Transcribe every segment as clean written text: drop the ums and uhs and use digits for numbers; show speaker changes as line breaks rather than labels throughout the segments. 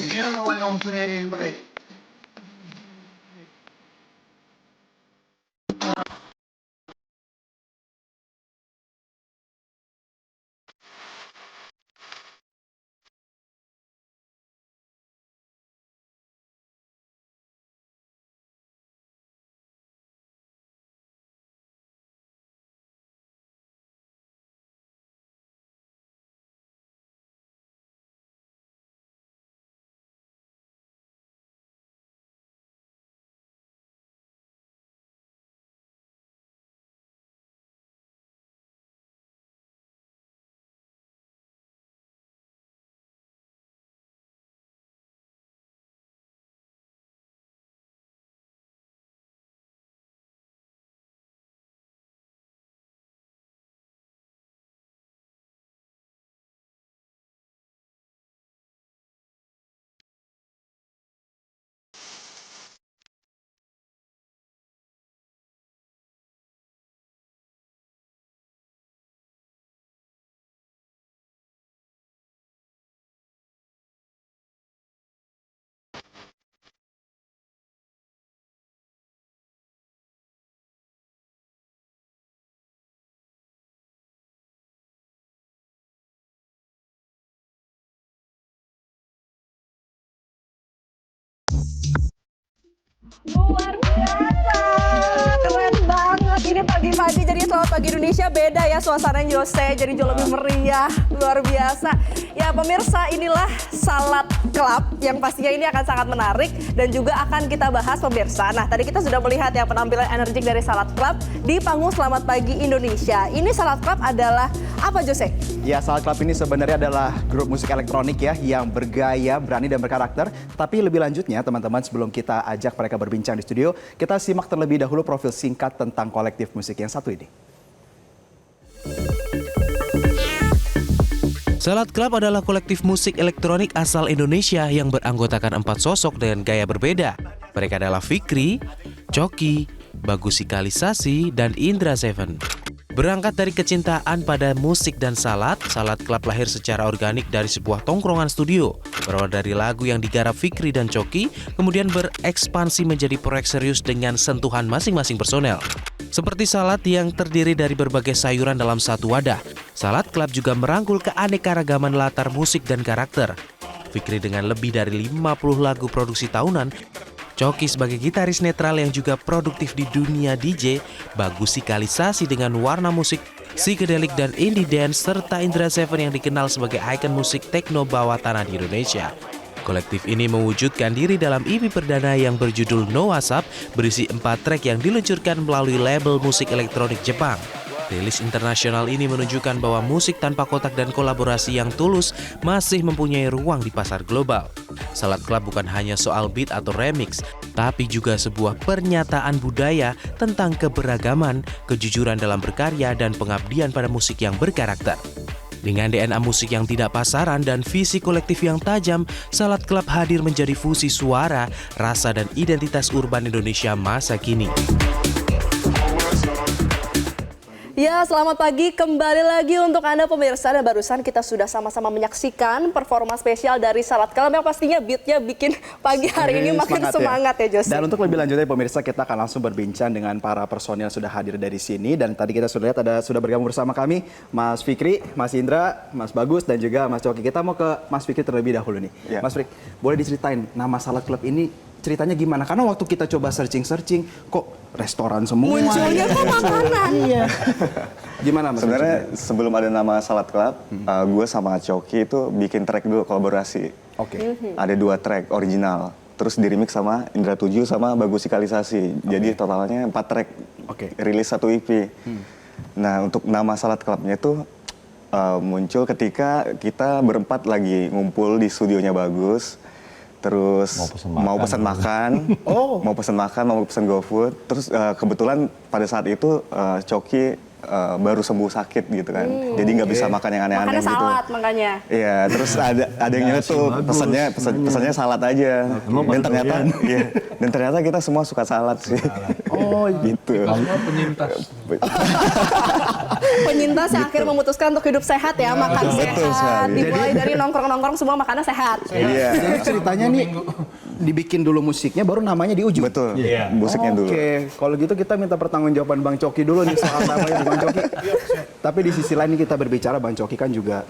You don't play with.
Luar biasa, keren banget. Ini pagi-pagi jadi selamat pagi Indonesia beda ya suasananya Jose, jadi jauh lebih meriah, luar biasa. Ya pemirsa, inilah Salad Club yang pastinya ini akan sangat menarik dan juga akan kita bahas pemirsa. Nah tadi kita sudah melihat ya penampilan energik dari Salad Club di panggung Selamat Pagi Indonesia. Ini Salad Club adalah apa Jose?
Ya, Salad Club ini sebenarnya adalah grup musik elektronik ya yang bergaya, berani dan berkarakter. Tapi lebih lanjutnya teman-teman, sebelum kita ajak mereka berbincang di studio, kita simak terlebih dahulu profil singkat tentang kolektif musik yang satu ini.
Salad Club adalah kolektif musik elektronik asal Indonesia yang beranggotakan 4 sosok dengan gaya berbeda. Mereka adalah Fikri, Coki, Bagusikalisasi, dan Indra Seven. Berangkat dari kecintaan pada musik dan salad, Salad Club lahir secara organik dari sebuah tongkrongan studio. Berawal dari lagu yang digarap Fikri dan Coki, kemudian berekspansi menjadi proyek serius dengan sentuhan masing-masing personel. Seperti salad yang terdiri dari berbagai sayuran dalam satu wadah, Salad Club juga merangkul keanekaragaman latar musik dan karakter. Fikri dengan lebih dari 50 lagu produksi tahunan, Coki sebagai gitaris netral yang juga produktif di dunia DJ, Bagusikalisasi dengan warna musik psychedelic dan indie dance, serta Indra Seven yang dikenal sebagai ikon musik techno bawah tanah di Indonesia. Kolektif ini mewujudkan diri dalam EP perdana yang berjudul No Asap, berisi 4 track yang diluncurkan melalui label musik elektronik Jepang. Rilis internasional ini menunjukkan bahwa musik tanpa kotak dan kolaborasi yang tulus masih mempunyai ruang di pasar global. Salad Club bukan hanya soal beat atau remix, tapi juga sebuah pernyataan budaya tentang keberagaman, kejujuran dalam berkarya, dan pengabdian pada musik yang berkarakter. Dengan DNA musik yang tidak pasaran dan visi kolektif yang tajam, Salad Club hadir menjadi fusi suara, rasa, dan identitas urban Indonesia masa kini.
Ya, selamat pagi kembali lagi untuk Anda pemirsa, dan barusan kita sudah sama-sama menyaksikan performa spesial dari Salad Club yang pastinya beatnya bikin pagi hari ini makin semangat ya Jose.
Dan untuk lebih lanjutnya pemirsa, kita akan langsung berbincang dengan para personil yang sudah hadir dari sini. Dan tadi kita sudah lihat sudah bergabung bersama kami Mas Fikri, Mas Indra, Mas Bagus, dan juga Mas Coki. Kita mau ke Mas Fikri terlebih dahulu nih. Mas Fikri, boleh diceritain nama Salad Club ini ceritanya gimana? Karena waktu kita coba searching kok restoran semua.
Munculnya kok makanan.
Iya. Gimana Mas?
Sebenarnya sebelum ada nama Salad Club, gue sama Coki itu bikin track dulu kolaborasi.
Oke.
Ada 2 track original, terus di remix sama Indra 7 sama Bagusikalisasi. Jadi totalnya 4 track. Rilis 1 EP. Nah, untuk nama Salad Clubnya itu muncul ketika kita berempat lagi ngumpul di studionya Bagus. Terus mau pesan makan, mau pesan GoFood. Terus kebetulan pada saat itu Coki baru sembuh sakit gitu kan, jadi nggak bisa makan yang aneh-aneh gitu.
Salad makanya.
Iya, terus ada yang nyeletuk pesannya salad aja. Dan ternyata kita semua suka salad sih.
Oh
gitu.
Penyintas.
penyintas yang akhirnya memutuskan untuk hidup sehat ya, makan
betul
sehat.
sekali.
Dimulai dari nongkrong-nongkrong semua makannya sehat.
Iya.
Jadi ceritanya nih dibikin dulu musiknya baru namanya di ujung.
Betul. Musiknya dulu.
Oke, kalau gitu kita minta pertanggungjawaban Bang Coki dulu nih soal namanya Bang Coki. Tapi di sisi lain kita berbicara Bang Coki kan juga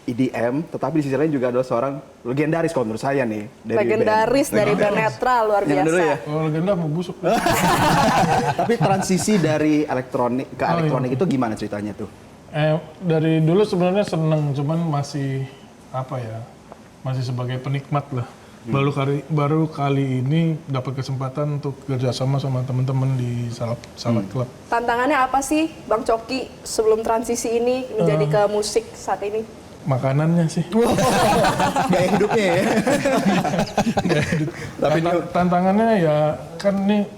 EDM, tetapi di sisi lain juga adalah seorang legendaris kalau menurut saya nih.
Legendaris dari band Netra, luar
Yang dulu
biasa.
ya.
Kalau legenda mau busuk.
Tapi transisi dari elektronik ke elektronik itu gimana ceritanya tuh?
Dari dulu sebenarnya seneng, cuman masih apa ya, masih sebagai penikmat lah. Baru kali ini dapat kesempatan untuk kerjasama sama teman-teman di Salat Club.
Tantangannya apa sih Bang Coki sebelum transisi ini menjadi ke musik saat ini?
Makanannya sih.
Gaya hidupnya ya.
Tapi tantangannya ya kan nih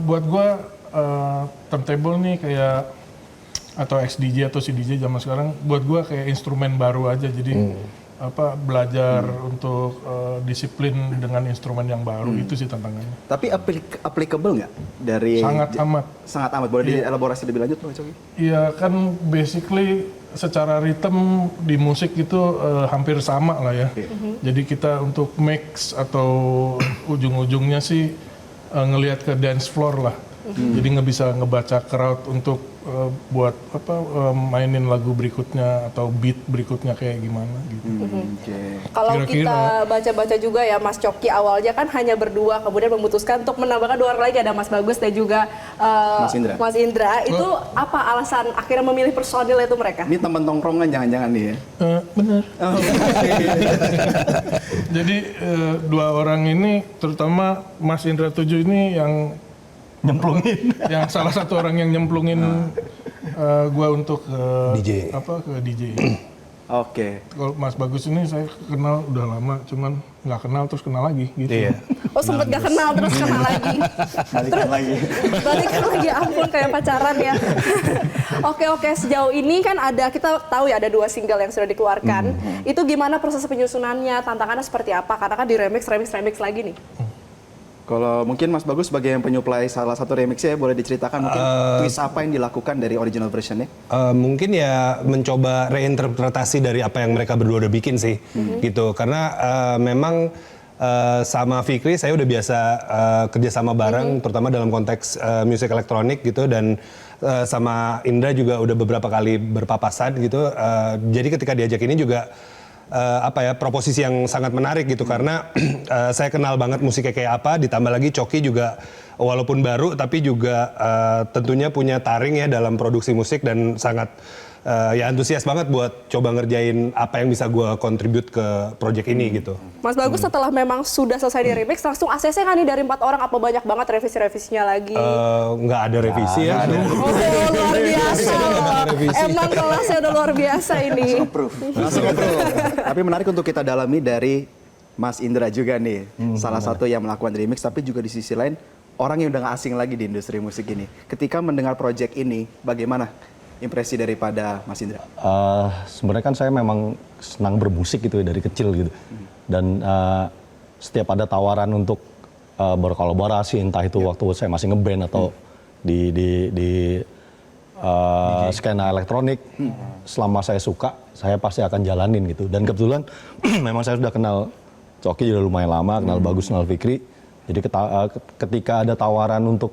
buat gua turntable nih kayak atau XDJ atau CDJ zaman sekarang buat gua kayak instrumen baru aja, jadi belajar untuk disiplin dengan instrumen yang baru itu sih tantangannya.
Tapi applicable nggak dari
Sangat amat.
Sangat amat. Boleh dielaborasi lebih lanjut Bang Coki?
Iya kan basically secara ritme di musik itu hampir sama lah ya. Jadi kita untuk mix atau ujung-ujungnya sih ngelihat ke dance floor lah. Jadi nggak bisa ngebaca crowd untuk buat mainin lagu berikutnya atau beat berikutnya kayak gimana gitu.
Kalau
Kira-kira.
kita baca-baca juga ya Mas Coki awalnya kan hanya berdua, kemudian memutuskan untuk menambahkan 2 orang lagi, ada Mas Bagus dan juga Mas Indra. Itu apa alasan akhirnya memilih personil itu mereka?
Ini teman tongkrongan jangan-jangan nih ya?
Bener. Jadi 2 orang ini, terutama Mas Indra 7 ini yang nyemplungin, yang salah satu orang yang nyemplungin gua untuk
DJ.
ke DJ.
Oke.
Kalau Mas Bagus ini saya kenal udah lama, cuman nggak kenal terus kenal lagi gitu.
Iya.
Oh sempet gak kenal terus kenal lagi.
Balikan lagi.
Balikan lagi, ampun kayak pacaran ya. Oke, sejauh ini kan kita tahu ya ada 2 single yang sudah dikeluarkan. Itu gimana proses penyusunannya, tantangannya seperti apa? Karena kan di remix lagi nih.
Kalau mungkin Mas Bagus sebagai yang penyuplai salah satu remixnya boleh diceritakan mungkin twist apa yang dilakukan dari original versionnya?
Mungkin ya mencoba reinterpretasi dari apa yang mereka berdua udah bikin sih, gitu. Karena memang sama Fikri saya udah biasa kerja sama bareng, terutama dalam konteks musik elektronik gitu, dan sama Indra juga udah beberapa kali berpapasan gitu. Jadi ketika diajak ini juga proposisi yang sangat menarik gitu, karena saya kenal banget musiknya kayak apa, ditambah lagi Coki juga walaupun baru tapi juga tentunya punya taring ya dalam produksi musik dan sangat ya antusias banget buat coba ngerjain apa yang bisa gue kontribut ke project ini gitu.
Mas Bagus setelah memang sudah selesai di remix, langsung ACC kan nih dari 4 orang, apa banyak banget revisi-revisinya lagi?
Nggak ada revisi ya.
Oh luar biasa loh. Emang kelasnya udah luar biasa ini.
Langsung approve. Tapi menarik untuk kita dalami dari Mas Indra juga nih. Salah satu yang melakukan remix, tapi juga di sisi lain orang yang udah gak asing lagi di industri musik ini. Ketika mendengar project ini, bagaimana impresi daripada Mas Indra?
Sebenarnya kan saya memang senang bermusik gitu ya dari kecil gitu. Dan setiap ada tawaran untuk berkolaborasi, entah itu waktu saya masih ngeband atau di skena elektronik, selama saya suka, saya pasti akan jalanin gitu. Dan kebetulan memang saya sudah kenal Coki udah lumayan lama, kenal Bagus, kenal Fikri. Jadi ketika ada tawaran untuk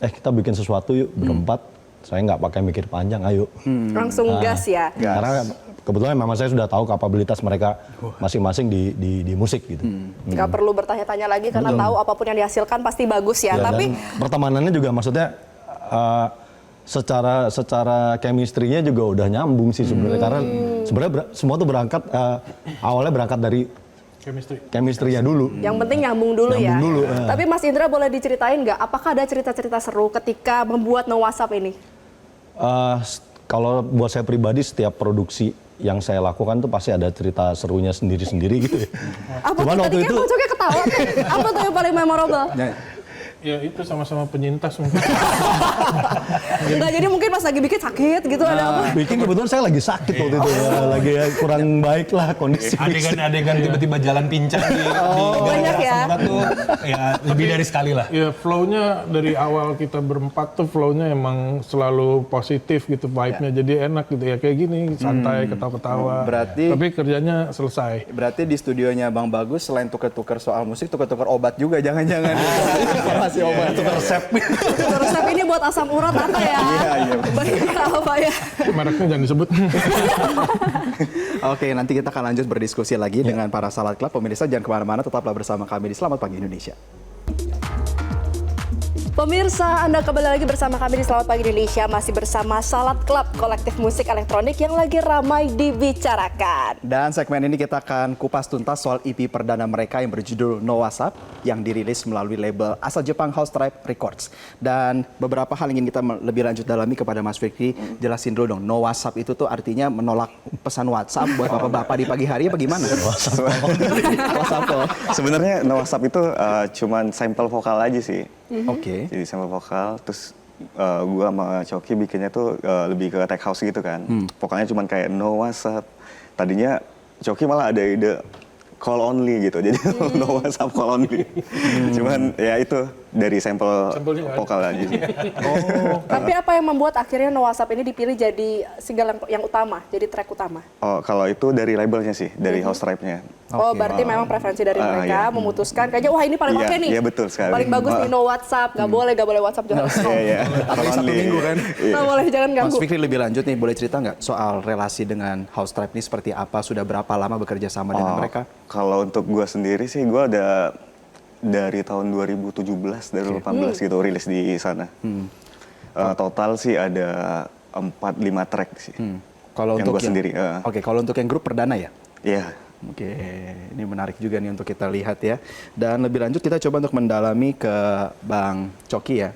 kita bikin sesuatu yuk berempat, saya nggak pakai mikir panjang, ayo.
Langsung gas ya.
Karena kebetulan memang saya sudah tahu kapabilitas mereka masing-masing di musik gitu.
Nggak perlu bertanya-tanya lagi karena tahu apapun yang dihasilkan pasti bagus ya. Tapi
dan pertemanannya juga maksudnya secara chemistry-nya juga udah nyambung sih sebenarnya. Karena sebenarnya semua tuh awalnya berangkat dari chemistry-nya dulu.
yang penting nyambung dulu ya.
Nyambung dulu,
Tapi Mas Indra boleh diceritain nggak, apakah ada cerita-cerita seru ketika membuat No WhatsApp ini?
Kalau buat saya pribadi, setiap produksi yang saya lakukan tuh pasti ada cerita serunya sendiri-sendiri gitu ya.
Apa tuh tadi kan Bang Coki ketawa tuh? Apa tuh yang paling memorable?
Ya itu sama-sama penyintas mungkin.
Enggak, jadi mungkin pas lagi bikin sakit gitu ada apa?
Bikin kebetulan saya lagi sakit waktu itu ya, lagi kurang baik lah kondisi.
Adegan-adegan tiba-tiba jalan pincang di
banyak ya.
Asam Urat tuh ya lebih dari sekali lah.
Ya flow-nya dari awal kita berempat tuh flow-nya emang selalu positif gitu vibe-nya. Jadi enak gitu ya kayak gini santai ketawa-ketawa.
Berarti-
tapi kerjanya selesai.
Berarti di studionya Bang Bagus selain tuker-tuker soal musik, tuker-tuker obat juga jangan-jangan. Informasi obat. Tuker resep.
Resep ini buat asam urat apa ya?
Iya.
Baiknya apa ya?
Mereknya jangan disebut.
Oke, nanti kita akan lanjut berdiskusi lagi dengan para Salat Club. Pemirsa jangan kemana-mana, tetaplah bersama kami di Selamat Pagi Indonesia.
Pemirsa, Anda kembali lagi bersama kami di Selamat Pagi Indonesia. Masih bersama Salat Club, kolektif musik elektronik yang lagi ramai dibicarakan.
Dan segmen ini kita akan kupas tuntas soal EP perdana mereka yang berjudul No WhatsApp yang dirilis melalui label asal Jepang House Tribe Records. Dan beberapa hal ingin kita lebih lanjut dalami kepada Mas Fikri. Jelasin dulu dong, No WhatsApp itu tuh artinya menolak pesan WhatsApp buat bapak-bapak di pagi hari apa gimana? WhatsApp.
Sebenarnya No WhatsApp itu cuman sampel vokal aja sih.
Oke.
Jadi sampel vokal, terus gua sama Coki bikinnya tuh lebih ke tech house gitu kan. Vokalnya cuman kayak No WhatsApp. Tadinya Coki malah ada ide call only gitu, jadi No WhatsApp call only. Cuman ya itu dari sampelnya vokal aja sih.
Tapi apa yang membuat akhirnya No WhatsApp ini dipilih jadi single yang utama, jadi track utama?
Oh, kalau itu dari labelnya sih, dari House Tribe-nya.
Oh, berarti memang preferensi dari mereka
iya.
memutuskan kayaknya wah ini paling
Iya,
oke nih.
iya, betul sekali.
Paling bagus nih No WhatsApp, nggak boleh WhatsApp jangan.
Iya.
Apalagi satu minggu kan.
Nggak boleh, jangan
Mas
ganggu.
Fikri lebih lanjut nih, boleh cerita nggak soal relasi dengan House Tribe ini seperti apa? Sudah berapa lama bekerja sama dengan mereka?
Kalau untuk gua sendiri sih, gua ada dari tahun 2017, dari 2018 gitu rilis di sana. Total sih ada 4-5 track sih.
Kalau
yang
untuk
gua sendiri.
Oke, kalau untuk yang grup perdana ya?
Iya.
Oke, ini menarik juga nih untuk kita lihat ya. Dan lebih lanjut kita coba untuk mendalami ke Bang Coki ya.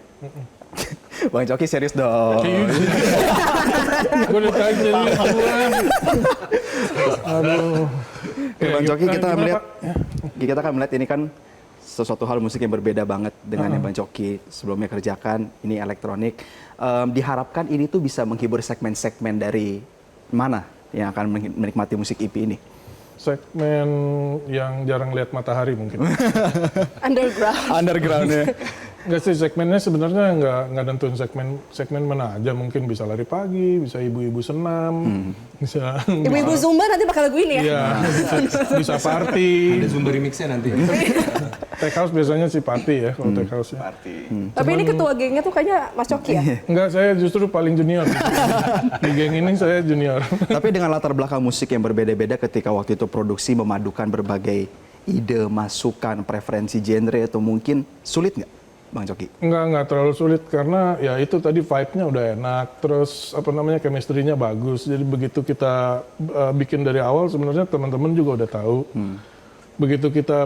Bang Coki serius dong.
Gue udah tanya aduh.
Oke, Bang Coki
gimana,
kita
gimana,
melihat,
Pak?
kita kan melihat ini kan sesuatu hal musik yang berbeda banget dengan yang Bang Coki sebelumnya kerjakan. Ini elektronik. Diharapkan ini tuh bisa menghibur segmen-segmen dari mana yang akan menikmati musik EP ini?
Segmen yang jarang lihat matahari mungkin.
Underground.
Underground ya.
Enggak sih, segmennya sebenarnya nggak nentuin segmen mana aja, mungkin bisa lari pagi, bisa ibu-ibu senam, bisa
Ibu-ibu Zumba nanti pakai lagu ini ya?
iya, bisa party.
Ada Zumba remixnya nanti.
Tech house biasanya sih party ya, kalau tech house ya.
Tapi ini ketua gengnya tuh kayaknya Mas Coki ya?
Enggak, saya justru paling junior. Di geng ini saya junior.
Tapi dengan latar belakang musik yang berbeda-beda ketika waktu itu produksi memadukan berbagai ide, masukan, preferensi genre atau mungkin sulit nggak, Bang Coki?
Enggak terlalu sulit karena ya itu tadi vibe-nya udah enak, terus apa namanya chemistry-nya bagus. Jadi begitu kita bikin dari awal sebenarnya teman-teman juga udah tahu. Begitu kita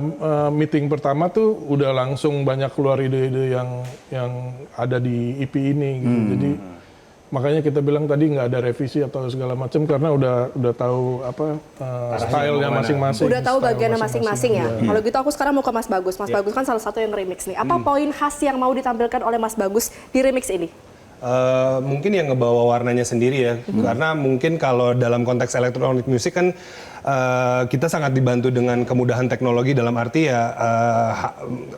meeting pertama tuh udah langsung banyak keluar ide-ide yang ada di EP ini gitu. Jadi makanya kita bilang tadi nggak ada revisi atau segala macam karena udah tahu apa style-nya masing-masing.
Udah tahu
style
bagiannya masing-masing ya?
Iya.
Kalau gitu aku sekarang mau ke Mas Bagus. Mas Bagus kan salah satu yang remix nih. Apa poin khas yang mau ditampilkan oleh Mas Bagus di remix ini?
Mungkin yang ngebawa warnanya sendiri ya, karena mungkin kalau dalam konteks elektronik musik kan kita sangat dibantu dengan kemudahan teknologi dalam arti ya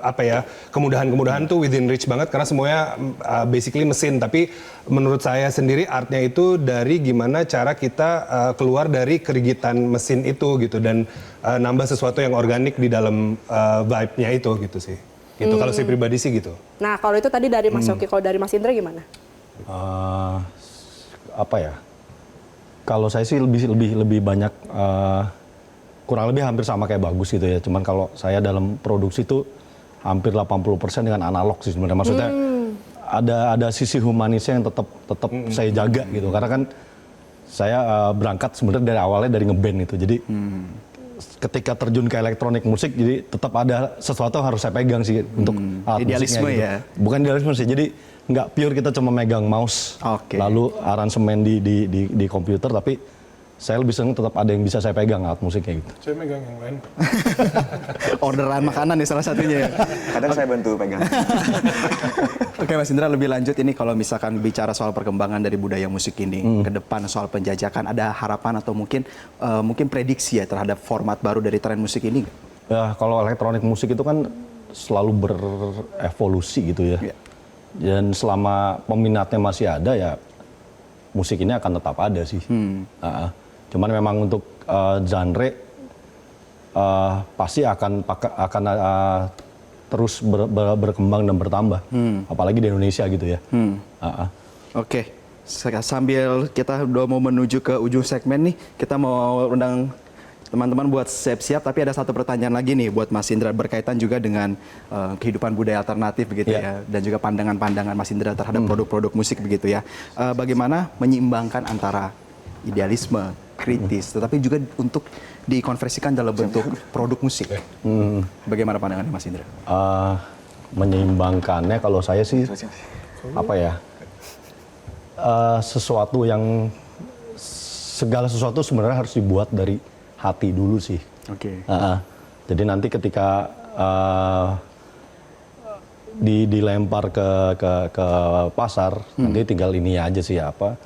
apa ya, kemudahan tuh within reach banget karena semuanya basically mesin, tapi menurut saya sendiri artnya itu dari gimana cara kita keluar dari kerigitan mesin itu gitu dan nambah sesuatu yang organik di dalam vibe-nya itu gitu sih. Gitu kalau saya pribadi sih gitu.
Nah kalau itu tadi dari Mas Coki, kalau dari Mas Indra gimana?
Apa ya? Kalau saya sih lebih banyak kurang lebih hampir sama kayak Bagus gitu ya. Cuman kalau saya dalam produksi itu hampir 80% dengan analog sih sebenarnya. Maksudnya ada sisi humanisnya yang tetap saya jaga gitu. Karena kan saya berangkat sebenarnya dari awalnya dari ngeband itu. Jadi ketika terjun ke elektronik musik, jadi tetap ada sesuatu yang harus saya pegang sih untuk alat
Idealisme
musiknya gitu.
ya?
Bukan idealisme sih, jadi nggak pure kita cuma megang mouse, lalu aransemen di komputer, tapi saya lebih senang tetap ada yang bisa saya pegang alat musiknya gitu.
Saya megang yang lain.
Orderan makanan nih salah satunya ya.
Kadang saya bantu pegang.
Oke Mas Indra, lebih lanjut ini kalau misalkan bicara soal perkembangan dari budaya musik ini ke depan soal penjajakan, ada harapan atau mungkin prediksi ya terhadap format baru dari tren musik ini?
Ya, kalau elektronik musik itu kan selalu berevolusi gitu ya.
Iya.
Dan selama peminatnya masih ada ya musik ini akan tetap ada sih. Cuman memang untuk genre pasti akan terus berkembang dan bertambah. Apalagi di Indonesia gitu ya.
Oke, sambil kita udah mau menuju ke ujung segmen nih, kita mau undang teman-teman buat siap-siap, tapi ada satu pertanyaan lagi nih buat Mas Indra berkaitan juga dengan kehidupan budaya alternatif begitu ya, dan juga pandangan-pandangan Mas Indra terhadap produk-produk musik begitu ya. Bagaimana menyeimbangkan antara idealisme, kritis, tetapi juga untuk dikonversikan dalam bentuk produk musik. Bagaimana pandangan Mas Indra?
Menyeimbangkannya kalau saya sih apa ya, segala sesuatu sebenarnya harus dibuat dari hati dulu sih.
Oke.
Jadi nanti ketika dilempar ke pasar, nanti tinggal ini aja sih apa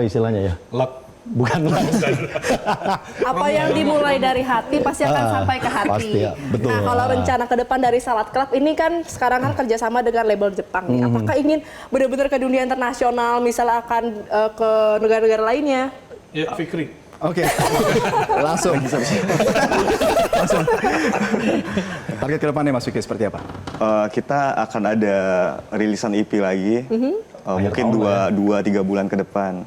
istilahnya ya?
Luck.
Bukan luck.
Apa yang dimulai dari hati pasti akan sampai ke hati.
Pasti ya, betul.
Nah, kalau rencana ke depan dari Salad Club ini kan sekarang kan kerjasama dengan label Jepang nih. Apakah ingin benar-benar ke dunia internasional, misalnya akan ke negara-negara lainnya?
Ya, Fikri.
Oke, langsung. Langsung. Target ke depannya Mas Fikri seperti apa?
Kita akan ada rilisan EP lagi, mungkin 2-3 bulan ke depan.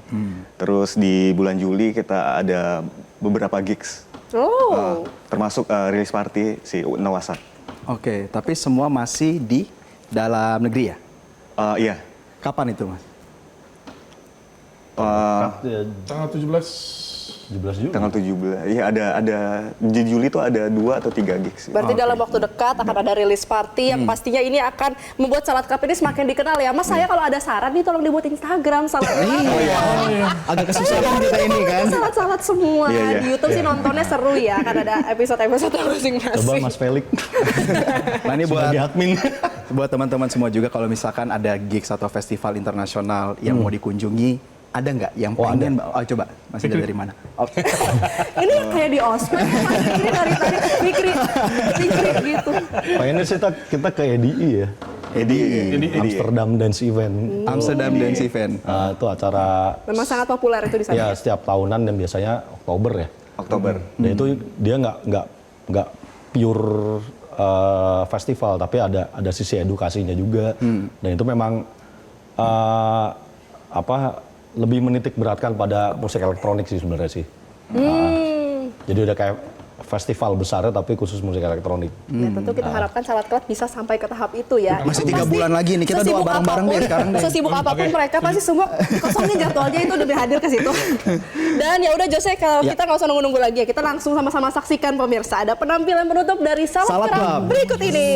Terus di bulan Juli kita ada beberapa gigs, termasuk rilis party si Nawasa.
Oke, tapi semua masih di dalam negeri ya?
Iya.
Kapan itu Mas?
Tanggal 17
Juli.
Tanggal 17. Iya ada di Juli tuh ada 2 atau 3 gigs.
Berarti dalam waktu dekat akan ada rilis party yang pastinya ini akan membuat Salad Club ini semakin dikenal ya. Mas, saya kalau ada saran nih tolong dibuat Instagram Salad Club.
Agak kesusahan kita ini kan.
Salad-salad semua.
Iya, iya.
Di YouTube sih nontonnya seru ya, kan ada episode-episode masing-masing.
Coba Mas Felix.
Nah ini buat
sebagai admin.
buat teman-teman semua juga kalau misalkan ada gigs atau festival internasional yang mau dikunjungi, ada nggak yang pengen? Coba Mas Indra dari mana?
Ini kayak di ospek, ini dari tadi Fikri gitu.
Pengennya sih kita ke EDI ya.
EDI.
Amsterdam Dance Event.
Amsterdam Dance Event.
Itu acara
Memang sangat populer itu di sana.
ya setiap tahunan dan biasanya Oktober ya.
Oktober.
Dan itu dia nggak pure festival, tapi ada sisi edukasinya juga. Dan itu memang lebih menitik beratkan pada musik elektronik sih sebenarnya sih. Jadi udah kayak festival besarnya tapi khusus musik elektronik.
Ya, tentu kita harapkan Salad Club bisa sampai ke tahap itu ya.
Masih
Itu
3
pasti
bulan lagi nih, kita doa
sesibuk
bareng-bareng deh
apapun-
sekarang deh.
Sesibuk apapun mereka pasti semua kosongnya jadwalnya itu demi hadir ke situ. Dan ya udah Jose, kalau kita nggak usah nunggu-nunggu lagi ya, kita langsung sama-sama saksikan pemirsa. Ada penampilan penutup dari Salad
Salad
Club
Club.
berikut ini.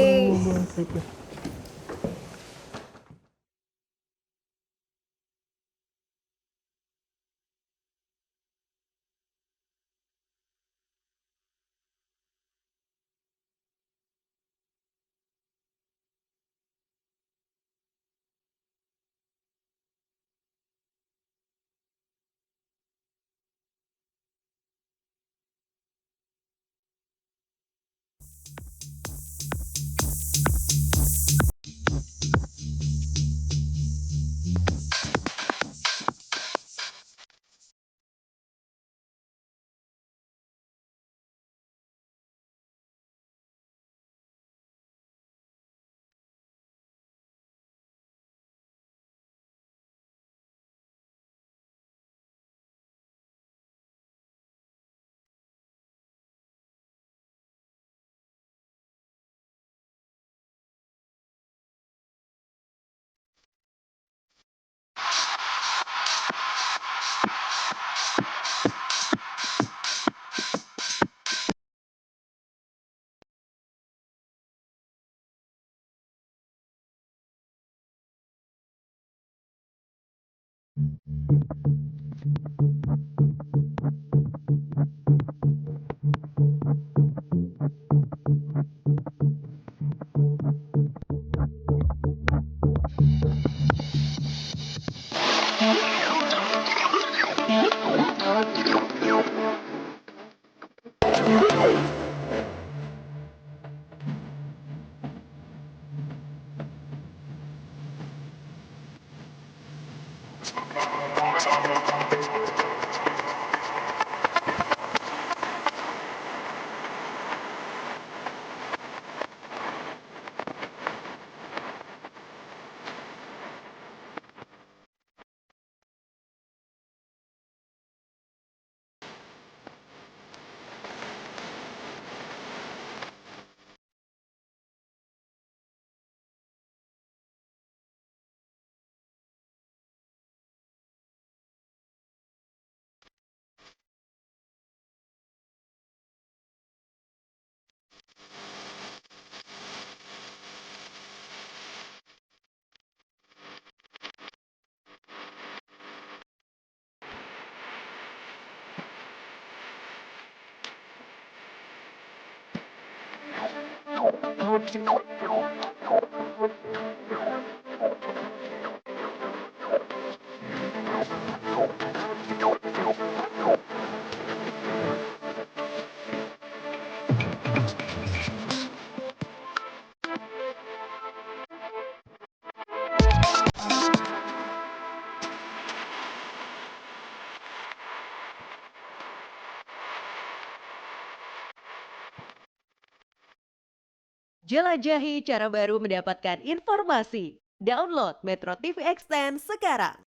Jelajahi cara baru mendapatkan informasi. Download Metro TV Extend sekarang.